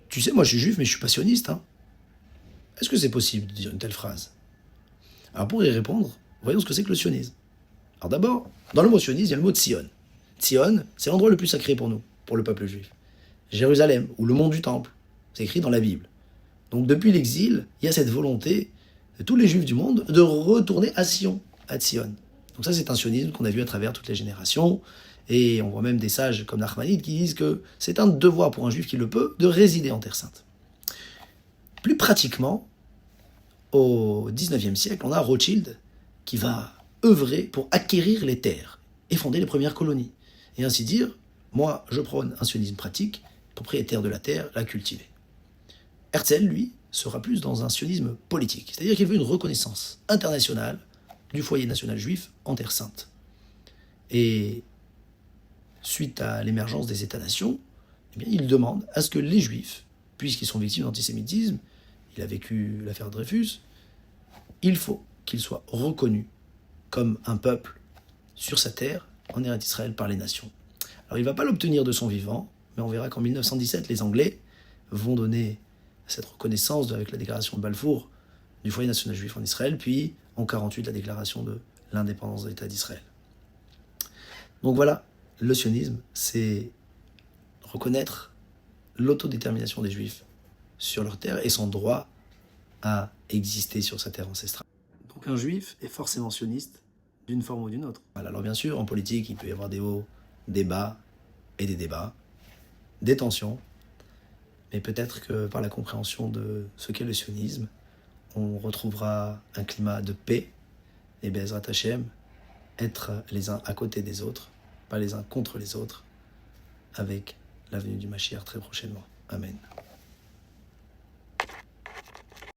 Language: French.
Tu sais, moi je suis juif, mais je suis pas sioniste. Hein. Est-ce que c'est possible de dire une telle phrase? Alors pour y répondre, voyons ce que c'est que le sionisme. Alors d'abord, dans le mot sionisme, il y a le mot Tzion. Tzion, c'est l'endroit le plus sacré pour nous, pour le peuple juif. Jérusalem, ou le mont du Temple, c'est écrit dans la Bible. Donc depuis l'exil, il y a cette volonté de tous les juifs du monde de retourner à Sion, à Tzion. Donc ça, c'est un sionisme qu'on a vu à travers toutes les générations. Et on voit même des sages comme Nachmanide qui disent que c'est un devoir pour un juif qui le peut de résider en Terre Sainte. Plus pratiquement, au XIXe siècle, on a Rothschild qui va œuvrer pour acquérir les terres et fonder les premières colonies. Et ainsi dire, moi, je prône un sionisme pratique, propriétaire de la terre, la cultiver. Herzl, lui, sera plus dans un sionisme politique, c'est-à-dire qu'il veut une reconnaissance internationale du foyer national juif en Terre Sainte. Et suite à l'émergence des États-nations, eh bien, il demande à ce que les Juifs, puisqu'ils sont victimes d'antisémitisme, il a vécu l'affaire Dreyfus, il faut qu'ils soient reconnus comme un peuple sur sa terre, en Eretz Israël, par les nations. Alors il ne va pas l'obtenir de son vivant, mais on verra qu'en 1917, les Anglais vont donner cette reconnaissance avec la déclaration de Balfour du foyer national juif en Israël, puis en 1948, la déclaration de l'indépendance de l'État d'Israël. Donc voilà, le sionisme, c'est reconnaître l'autodétermination des Juifs sur leur terre et son droit à exister sur sa terre ancestrale. Donc un Juif est forcément sioniste d'une forme ou d'une autre. Voilà, alors bien sûr, en politique, il peut y avoir des hauts, des bas et des débats, des tensions, mais peut-être que par la compréhension de ce qu'est le sionisme, on retrouvera un climat de paix et Be'ezrat Hashem, être les uns à côté des autres, pas les uns contre les autres, avec la venue du Mashiach très prochainement. Amen.